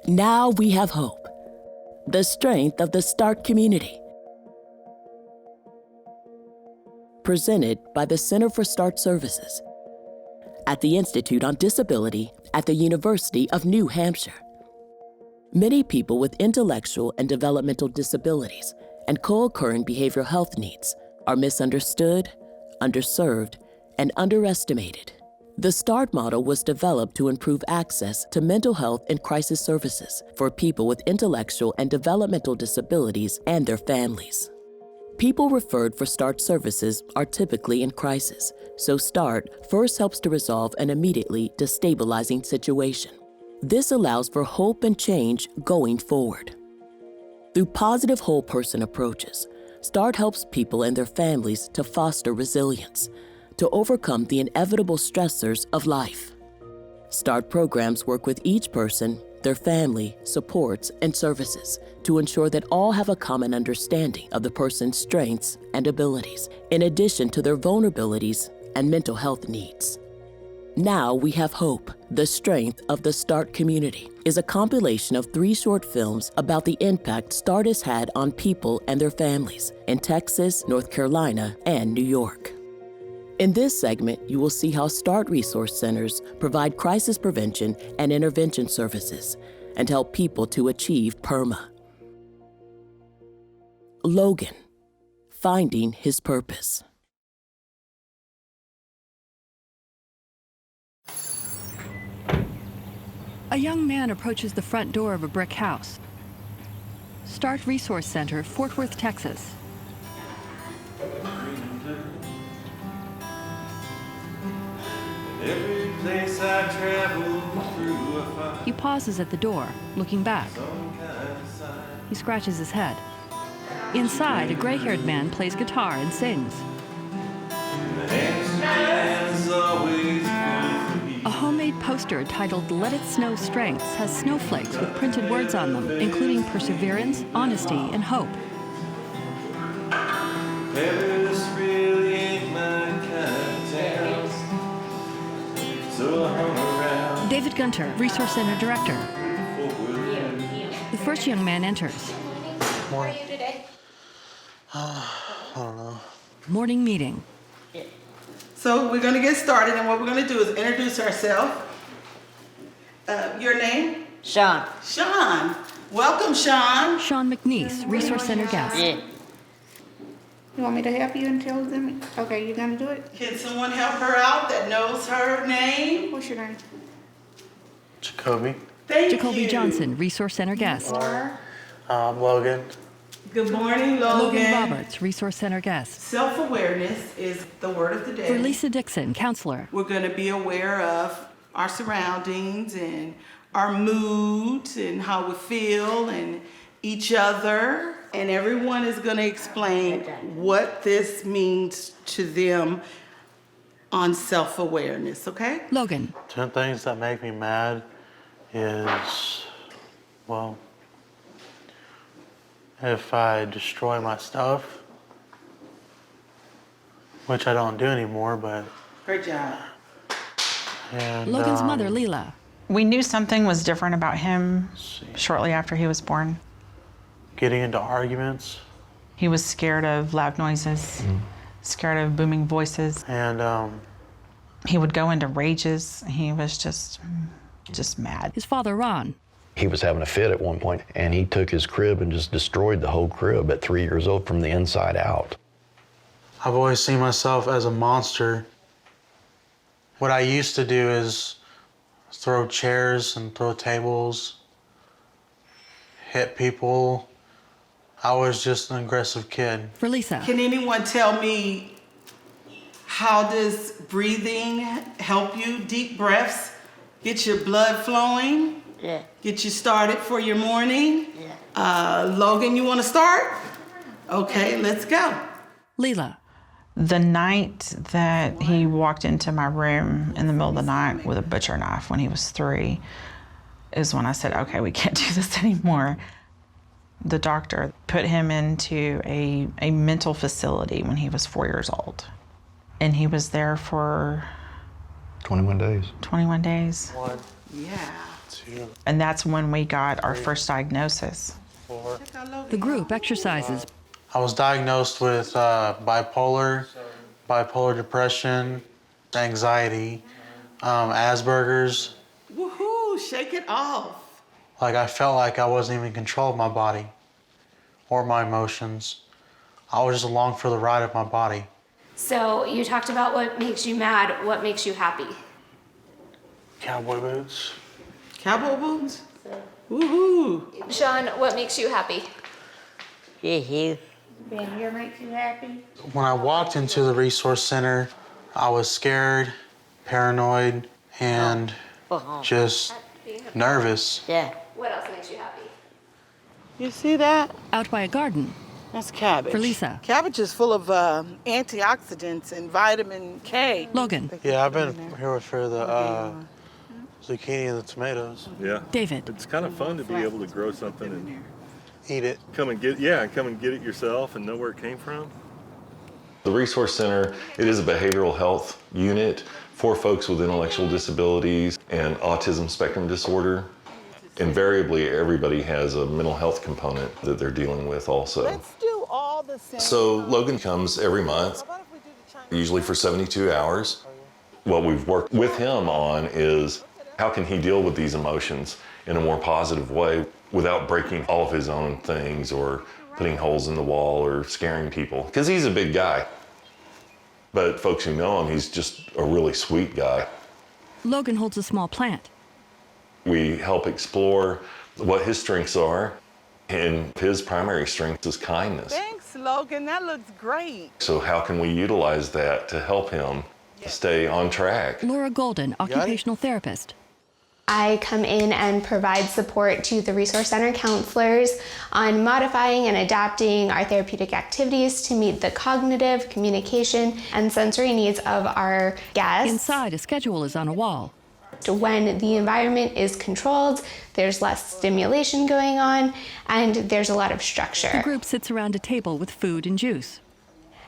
Now we have hope. The strength of the START community. Presented by the Center for START Services at the Institute on Disability at the University of New Hampshire. Many people with intellectual and developmental disabilities and co-occurring behavioral health needs are misunderstood, underserved, and underestimated. The START model was developed to improve access to mental health and crisis services for people with intellectual and developmental disabilities and their families. People referred for START services are typically in crisis, so START first helps to resolve an immediately destabilizing situation. This allows for hope and change going forward. Through positive whole person approaches, START helps people and their families to foster resilience, to overcome the inevitable stressors of life. START programs work with each person, their family, supports, and services to ensure that all have a common understanding of the person's strengths and abilities, in addition to their vulnerabilities and mental health needs. Now We Have Hope, The Strength of the START Community, is a compilation of 3 short films about the impact START has had on people and their families in Texas, North Carolina, and New York. In this segment, you will see how START resource centers provide crisis prevention and intervention services and help people to achieve PERMA. Logan, Finding His Purpose. A young man approaches the front door of a brick house. START Resource Center, Fort Worth, Texas. Every place I travel through, I find He pauses at the door, looking back. some kind of sign. He scratches his head. Inside, a gray-haired man plays guitar and sings. The hand's always good for me. A homemade poster titled "Let It Snow Strengths" has snowflakes with printed words on them, including perseverance, honesty, and hope. Paris really ain't my kind of town, so I hung around. David Gunter, Resource Center Director. The first young man enters. How are you today? I don't know. Morning meeting. So we're going to get started, and what we're going to do is introduce ourselves. Your name? Sean. Sean. Welcome, Sean. Sean McNeese, Resource Center guest. Yeah. You want me to help you and tell them? Okay, you're gonna do it? Can someone help her out that knows her name? What's your name? Jacoby. Thank Jacoby you. Johnson, Resource Center guest. Logan. Good morning, Logan. Logan Roberts, Resource Center guest. Self-awareness is the word of the day. For Lisa Dixon, counselor. We're going to be aware of our surroundings and our moods and how we feel and each other. And everyone is going to explain what this means to them on self-awareness, okay? Logan. 10 things that make me mad is, well, if I destroy my stuff, which I don't do anymore, but... Great job. And, Logan's mother, Leela. We knew something was different about him shortly after he was born. Getting into arguments. He was scared of loud noises, scared of booming voices. And He would go into rages. He was just mad. His father, Ron. He was having a fit at one point, and he took his crib and just destroyed the whole crib at 3 years old from the inside out. I've always seen myself as a monster. What I used to do is throw chairs and throw tables, hit people. I was just an aggressive kid. For Lisa. Can anyone tell me, how does breathing help you? Deep breaths get your blood flowing? Yeah. Get you started for your morning? Yeah. Logan, you want to start? Okay, let's go. Leela. The night that he walked into my room in the middle of the night with a butcher knife when he was 3 is when I said, okay, we can't do this anymore. The doctor put him into a mental facility when he was 4 years old. And he was there for 21 days. 21 days. 1, Yeah. 2, And that's when we got our first diagnosis. 4. The group exercises. I was diagnosed with bipolar depression, anxiety, Asperger's. Woohoo, shake it off. Like I felt like I wasn't even in control of my body or my emotions. I was just along for the ride of my body. So you talked about what makes you mad, what makes you happy. Cowboy boots. Cowboy boots? Woohoo. Sean, what makes you happy? Being here makes you happy? When I walked into the resource center, I was scared, paranoid, and just nervous. What else makes you happy? You see that? Out by a garden. That's cabbage. For Lisa. Cabbage is full of antioxidants and vitamin K. Logan. Yeah, I've been here for the zucchini and the tomatoes. Yeah. David. It's kind of fun to be able to grow something and Eat it. come and get it yourself and know where it came from. The Resource Center, it is a behavioral health unit for folks with intellectual disabilities and autism spectrum disorder. Invariably, everybody has a mental health component that they're dealing with also. Let's do all the same. So Logan comes every month, usually for 72 hours. What we've worked with him on is how can he deal with these emotions in a more positive way without breaking all of his own things or putting holes in the wall or scaring people. Because he's a big guy. But folks who know him, he's just a really sweet guy. Logan holds a small plant. We help explore what his strengths are, and his primary strength is kindness. Thanks, Logan. That looks great. So how can we utilize that to help him stay on track? Laura Golden, occupational therapist. I come in and provide support to the Resource Center counselors on modifying and adapting our therapeutic activities to meet the cognitive, communication, and sensory needs of our guests. Inside, a schedule is on a wall. When the environment is controlled, there's less stimulation going on, and there's a lot of structure. The group sits around a table with food and juice.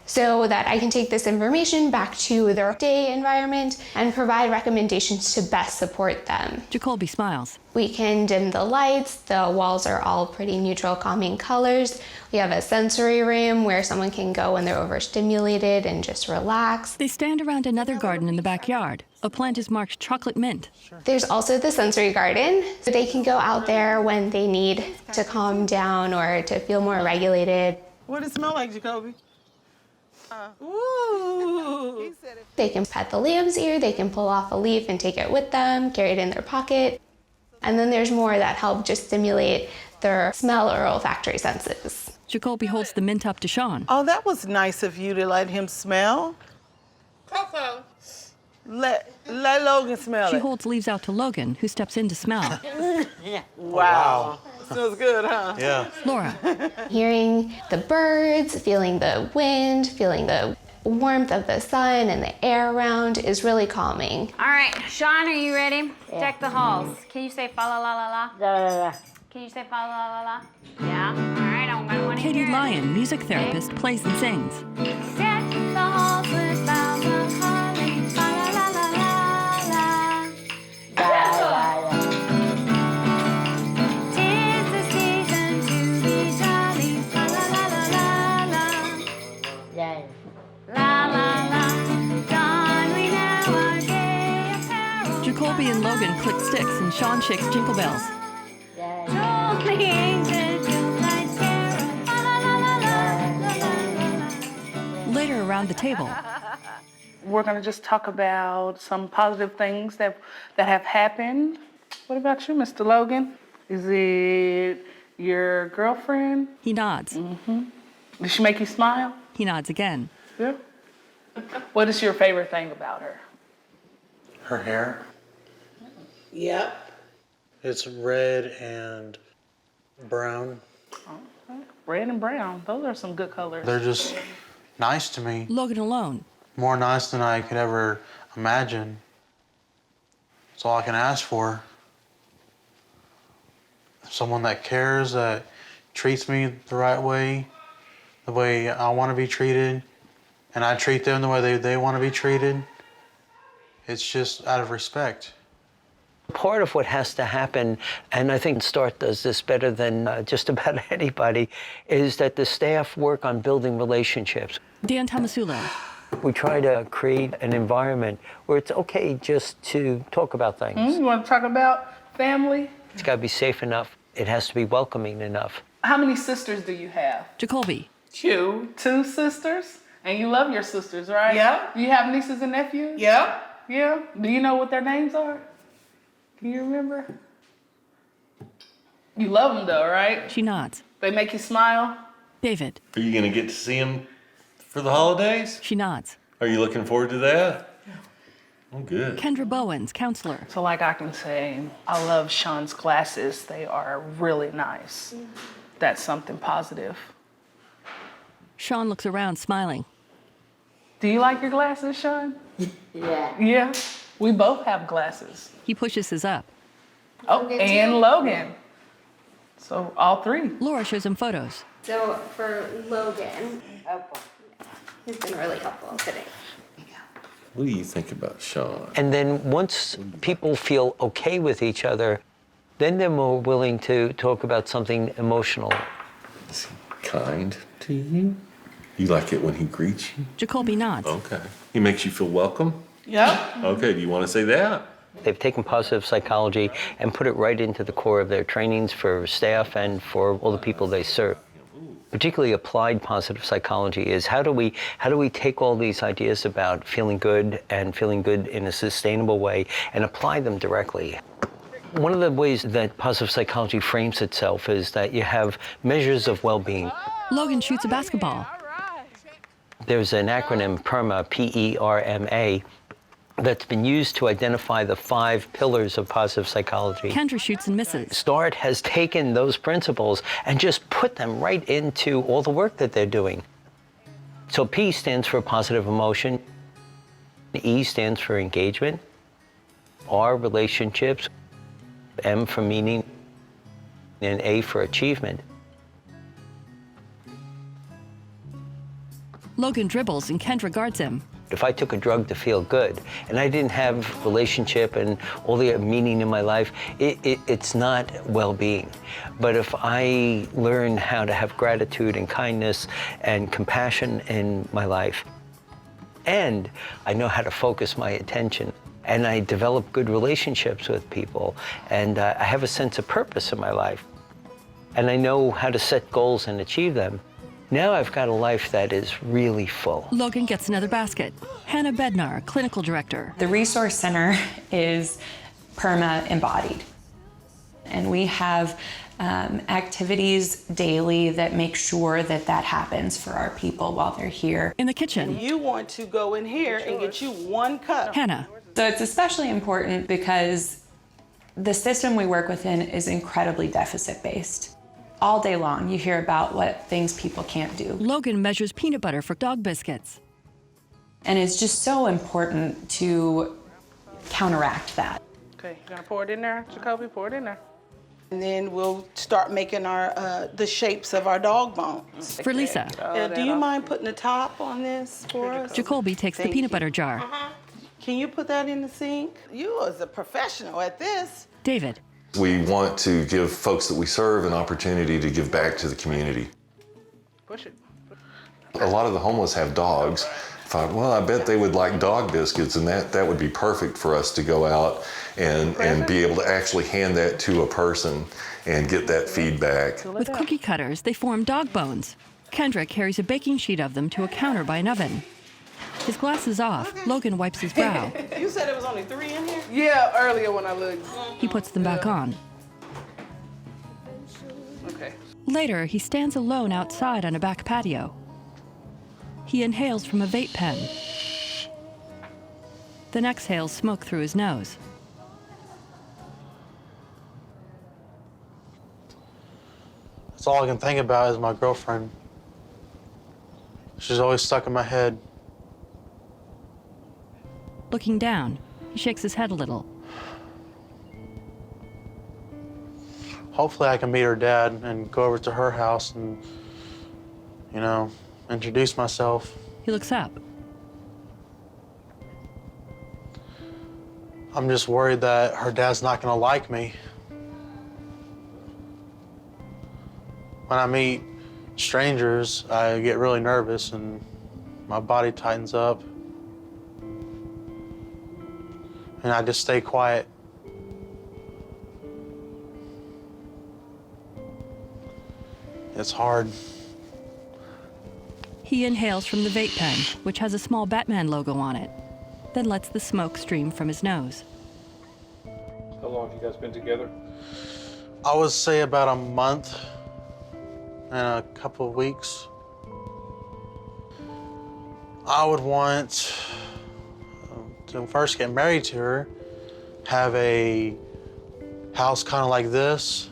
So that I can take this information back to their day environment and provide recommendations to best support them. Jacoby smiles. We can dim the lights. The walls are all pretty neutral, calming colors. We have a sensory room where someone can go when they're overstimulated and just relax. They stand around another garden in the backyard. A plant is marked chocolate mint. There's also the sensory garden. So they can go out there when they need to calm down or to feel more regulated. What does it smell like, Jacoby? Ooh. They can pet the lamb's ear, they can pull off a leaf and take it with them, carry it in their pocket. And then there's more that help just stimulate their smell or olfactory senses. Jacoby holds the mint up to Sean. Oh, that was nice of you to let him smell. Coco. Let Logan smell She it. holds leaves out to Logan, who steps in to smell. Wow. Smells good, huh? Yeah. Laura. Hearing the birds, feeling the wind, feeling the warmth of the sun and the air around is really calming. All right, Sean, are you ready? Deck the halls. Can you say fa la la la la? La la la. Can you say fa la la la la? Yeah. All right, I'm gonna want to Katie hear it. Lyon, music therapist, plays and sings. Deck the halls with boughs of holly. Fa la la la la la. La la la. 'Tis the season to be jolly. Fa la la la la la. La. La la la. Don we now our gay apparel. Jacoby and Logan click sticks and Sean shakes jingle bells. Joel the ancient Yuletide carol. Fa la la la la la la la. Later around the table, We're going to just talk about some positive things that have happened. What about you, Mr. Logan? Is it your girlfriend? he nods. Did she make you smile? He nods again. Yeah. What is your favorite thing about her? Her hair. Yep. It's red and brown. Red and brown. Those are some good colors. They're just nice to me. Logan alone. More nice than I could ever imagine. That's all I can ask for. Someone that cares, that treats me the right way I want to be treated, and I treat them the way they want to be treated. It's just out of respect. Part of what has to happen, and I think START does this better than just about anybody, is that the staff work on building relationships. Dan Habib. We try to create an environment where it's okay just to talk about things. You want to talk about family? It's got to be safe enough. It has to be welcoming enough. How many sisters do you have? Jacoby. Two. Two sisters? And you love your sisters, right? Yeah. Do you have nieces and nephews? Yeah. Yeah? Do you know what their names are? Can you remember? You love them though, right? She nods. They make you smile? David. Are you going to get to see him for the holidays? She nods. Are you looking forward to that? Oh, good. Kendra Bowens, counselor. So like I can say, I love Sean's glasses. They are really nice. That's something positive. Sean looks around, smiling. Do you like your glasses, Sean? Yeah. Yeah. We both have glasses. He pushes his up. Oh, Logan and too. Logan. So all three. Laura shows him photos. So for Logan, he's been really helpful today. What do you think about Sean? And then once people feel okay with each other, then they're more willing to talk about something emotional. Is he kind to you? You like it when he greets you? Jacoby nods. Okay. He makes you feel welcome? Yep. Okay, do you want to say that? They've taken positive psychology and put it right into the core of their trainings for staff and for all the people they serve. Particularly applied positive psychology is how do we take all these ideas about feeling good and feeling good in a sustainable way and apply them directly. One of the ways that positive psychology frames itself is that you have measures of well-being. Logan shoots a basketball. There's an acronym, PERMA, P-E-R-M-A, that's been used to identify the 5 pillars of positive psychology. Kendra shoots and misses. START has taken those principles and just put them right into all the work that they're doing. So P stands for positive emotion, E stands for engagement, R, relationships, M for meaning, and A for achievement. Logan dribbles and Kendra guards him. If I took a drug to feel good and I didn't have relationship and all the meaning in my life, it's not well-being. But if I learn how to have gratitude and kindness and compassion in my life, and I know how to focus my attention, and I develop good relationships with people, and I have a sense of purpose in my life, and I know how to set goals and achieve them, now I've got a life that is really full. Logan gets another basket. Hannah Bednar, clinical director. The Resource Center is PERMA embodied. And we have activities daily that make sure that that happens for our people while they're here. In the kitchen. You want to go in here and get you 1 cup. Hannah. So it's especially important because the system we work within is incredibly deficit-based. All day long, you hear about what things people can't do. Logan measures peanut butter for dog biscuits. And it's just so important to counteract that. Okay, you gonna pour it in there, Jacoby? Pour it in there. And then we'll start making our the shapes of our dog bones. For Lisa. Do you mind putting the top on this for us? Jacoby takes the peanut butter jar. Can you put that in the sink? You as a professional at this. David. We want to give folks that we serve an opportunity to give back to the community. Push it. A lot of the homeless have dogs. Thought, well, I bet they would like dog biscuits, and that would be perfect for us to go out and be able to actually hand that to a person and get that feedback. With cookie cutters, they form dog bones. Kendra carries a baking sheet of them to a counter by an oven. His glasses off, Logan wipes his brow. You said there was only 3 in here? Yeah, earlier when I looked. He puts them back on. Okay. Later, he stands alone outside on a back patio. He inhales from a vape pen, then exhales smoke through his nose. That's all I can think about is my girlfriend. She's always stuck in my head. Looking down, he shakes his head a little. Hopefully I can meet her dad and go over to her house and, you know, introduce myself. He looks up. I'm just worried that her dad's not gonna like me. When I meet strangers, I get really nervous and my body tightens up. And I just stay quiet. It's hard. He inhales from the vape pen, which has a small Batman logo on it, then lets the smoke stream from his nose. How long have you guys been together? I would say about a month and a couple of weeks. I would want to first get married to her, have a house kind of like this,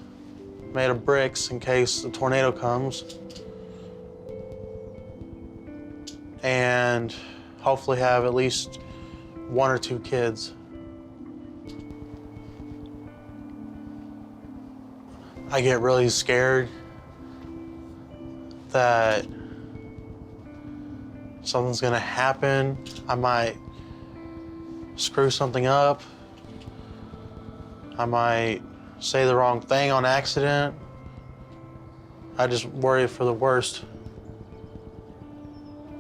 made of bricks in case a tornado comes, and hopefully have at least 1 or 2 kids. I get really scared that something's gonna happen. I might screw something up. I might say the wrong thing on accident. I just worry for the worst.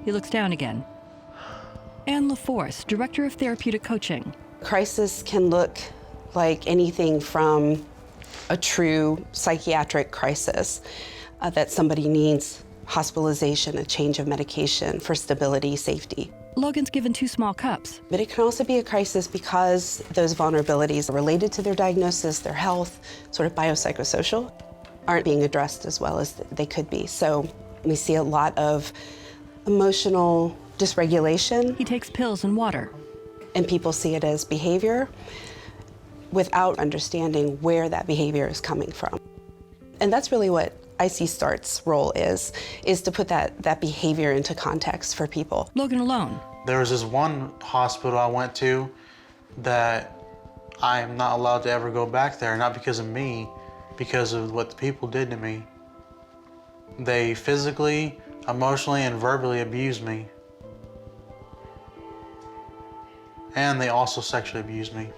He looks down again. Anne LaForce, Director of Therapeutic Coaching. Crisis can look like anything from a true psychiatric crisis that somebody needs hospitalization, a change of medication for stability, safety. Logan's given 2 small cups. But it can also be a crisis because those vulnerabilities are related to their diagnosis, their health, sort of biopsychosocial, aren't being addressed as well as they could be. So we see a lot of emotional dysregulation. He takes pills and water. And people see it as behavior without understanding where that behavior is coming from. And that's really what IC START's role is to put that behavior into context for people. Logan alone. There was this one hospital I went to that I'm not allowed to ever go back there, not because of me, because of what the people did to me. They physically, emotionally, and verbally abused me. And they also sexually abused me.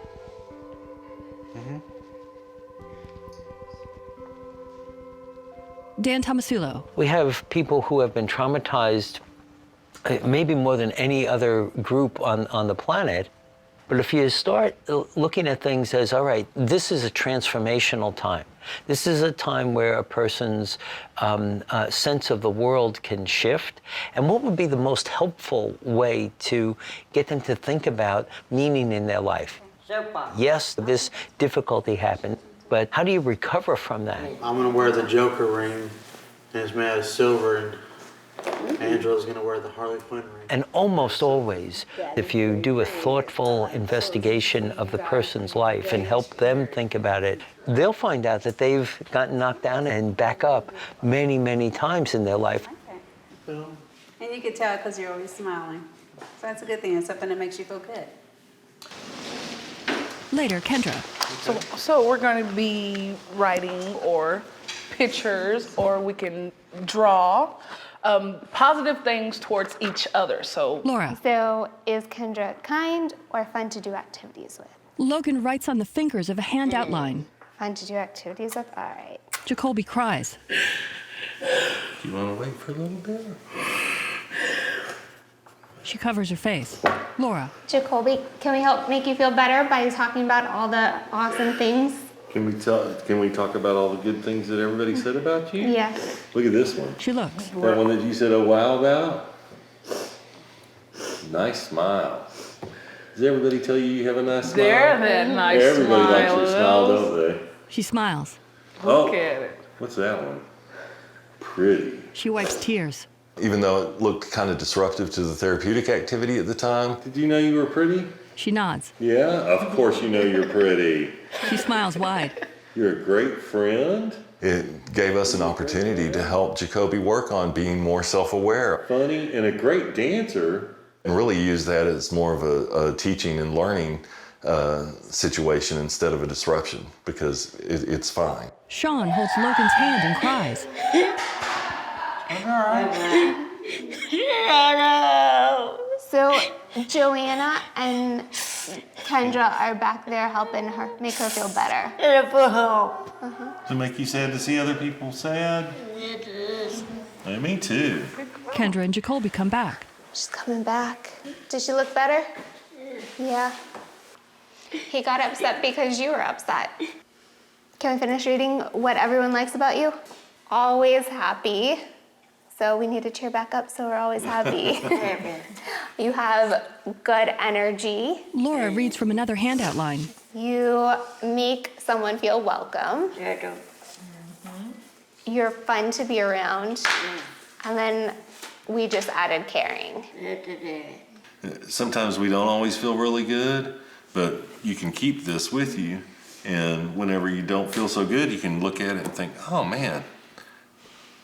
Dan Tomasulo. We have people who have been traumatized, maybe more than any other group on the planet. But if you start looking at things as, all right, this is a transformational time. This is a time where a person's sense of the world can shift. And what would be the most helpful way to get them to think about meaning in their life? Yes, this difficulty happened, but how do you recover from that? I'm gonna wear the Joker ring, and it's made out of silver, and Angela's gonna wear the Harley Quinn ring. And almost always, if you do a thoughtful investigation of the person's life and help them think about it, they'll find out that they've gotten knocked down and back up many, many times in their life. And you can tell because you're always smiling. So that's a good thing. It's something that makes you feel good. Later, Kendra. So we're going to be writing or pictures, or we can draw positive things towards each other. So Laura. So is Kendra kind or fun to do activities with? Logan writes on the fingers of a hand outline. Fun to do activities with? All right. Jacoby cries. Do you want to wait for a little bit? She covers her face. Laura. Jacoby, can we help make you feel better by talking about all the awesome things? Can we talk about all the good things that everybody said about you? Yeah. Look at this one. She looks. That one that you said, oh wow, about? Nice smile. Does everybody tell you you have a nice smile? They're that nice Everybody likes your smile, smiles. don't they? She smiles. Look at it. What's that one? Pretty. She wipes tears. Even though it looked kind of disruptive to the therapeutic activity at the time. Did you know you were pretty? She nods. Yeah, of course you know you're pretty. She smiles wide. You're a great friend. It gave us an opportunity to help Jacoby work on being more self-aware. Funny and a great dancer. And really use that as more of a teaching and learning situation instead of a disruption, because it's fine. Sean holds Logan's hand and cries. So Joanna and Kendra are back there helping her, make her feel better. Does it make you sad to see other people sad? It is. Hey, me too. Kendra and Jacoby come back. She's coming back. Did she look better? Yeah. He got upset because you were upset. Can we finish reading what everyone likes about you? Always happy. So we need to cheer back up so we're always happy. You have good energy. Laura reads from another handout line. You make someone feel welcome. You're fun to be around. And then we just added caring. Sometimes we don't always feel really good, but you can keep this with you. And whenever you don't feel so good, you can look at it and think, oh man,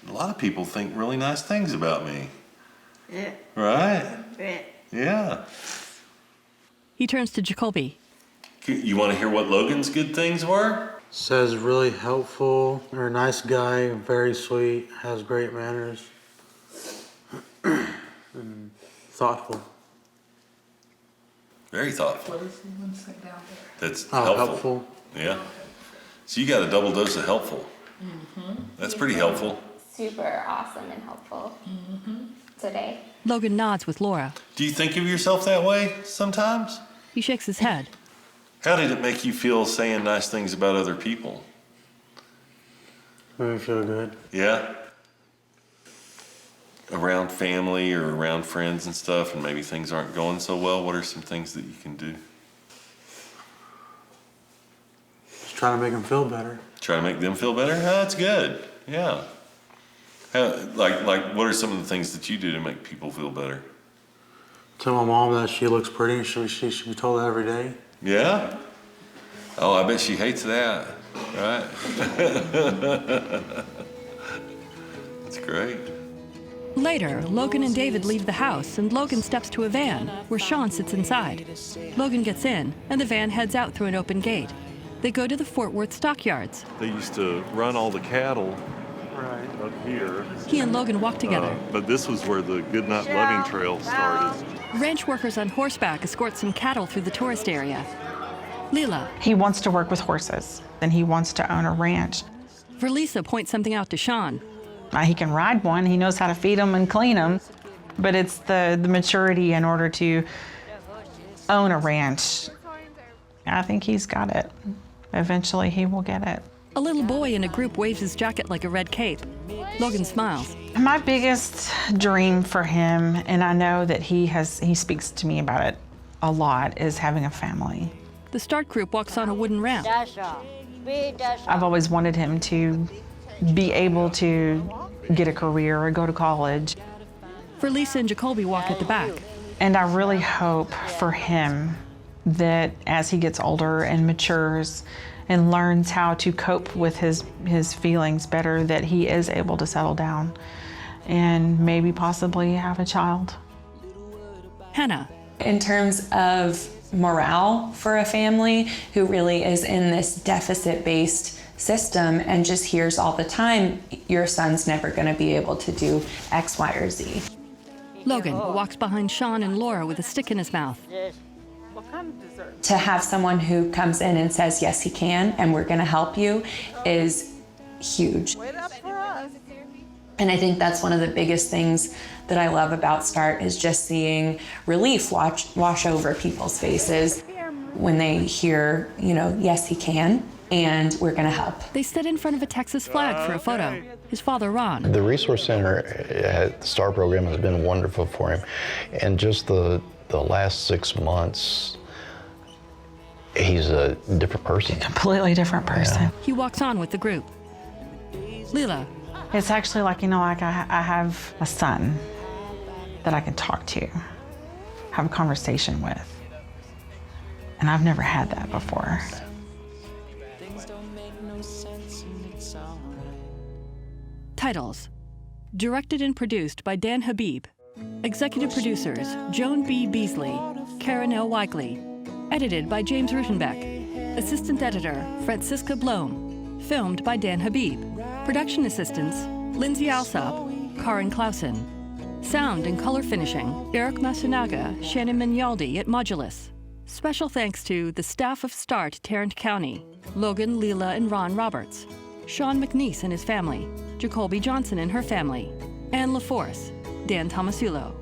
a lot of people think really nice things about me. Yeah. Right? Yeah. He turns to Jacoby. You want to hear what Logan's good things were? Says really helpful, or a nice guy, very sweet, has great manners, and thoughtful. Very thoughtful. What does he want to say down there? That's Helpful. Yeah. So you got a double dose of helpful. That's pretty helpful. Super awesome and helpful today. Logan nods with Laura. Do you think of yourself that way sometimes? He shakes his head. How did it make you feel saying nice things about other people? Made me feel good. Yeah? Around family or around friends and stuff, and maybe things aren't going so well, what are some things that you can do? Just trying to make them feel better. Try to make them feel better? Oh, that's good. Yeah. Like, what are some of the things that you do to make people feel better? Tell my mom that she looks pretty. She should be told that every day. Yeah? Oh, I bet she hates that, right? That's great. Later, Logan and David leave the house, and Logan steps to a van, where Sean sits inside. Logan gets in, and the van heads out through an open gate. They go to the Fort Worth stockyards. They used to run all the cattle up here. He and Logan walk together. But this was where the Goodnight Loving Trail started. Ranch workers on horseback escort some cattle through the tourist area. Leela. He wants to work with horses, and he wants to own a ranch. Verlisa points something out to Sean. He can ride one, he knows how to feed them and clean them, but it's the maturity in order to own a ranch. I think he's got it. Eventually he will get it. A little boy in a group waves his jacket like a red cape. Logan smiles. My biggest dream for him, and I know that he speaks to me about it a lot, is having a family. The start group walks on a wooden ramp. I've always wanted him to be able to get a career or go to college. Verlisa and Jacoby walk at the back. And I really hope for him that as he gets older and matures and learns how to cope with his feelings better, that he is able to settle down and maybe possibly have a child. Hannah. In terms of morale for a family who really is in this deficit-based system and just hears all the time, your son's never going to be able to do X, Y, or Z. Logan walks behind Sean and Laura with a stick in his mouth. To have someone who comes in and says, yes, he can, and we're going to help you, is huge. And I think that's one of the biggest things that I love about START, is just seeing relief wash over people's faces when they hear, yes, he can, and we're going to help. They stood in front of a Texas flag for a photo. His father, Ron. The Resource Center at the STAR program has been wonderful for him. And just the last 6 months, he's a different person. Completely different person. Yeah. He walks on with the group. Leela. It's actually like, I have a son that I can talk to, have a conversation with. And I've never had that before. Titles. Directed and produced by Dan Habib. Executive producers, Joan B. Beasley, Karen L. Weigley. Edited by James Rutenbeck. Assistant editor, Francisca Blom. Filmed by Dan Habib. Production assistants, Lindsay Alsop, Karin Clausen. Sound and color finishing, Eric Masunaga, Shannon Mignaldi at Modulus. Special thanks to the staff of START Tarrant County, Logan, Leela, and Ron Roberts, Sean McNeese and his family, Jacoby Johnson and her family, Ann LaForce, Dan Tomasulo.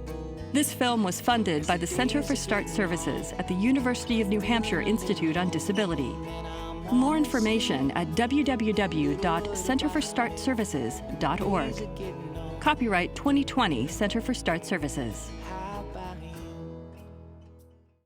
This film was funded by the Center for START Services at the University of New Hampshire Institute on Disability. More information at www.centerforstartservices.org. Copyright 2020 Center for START Services.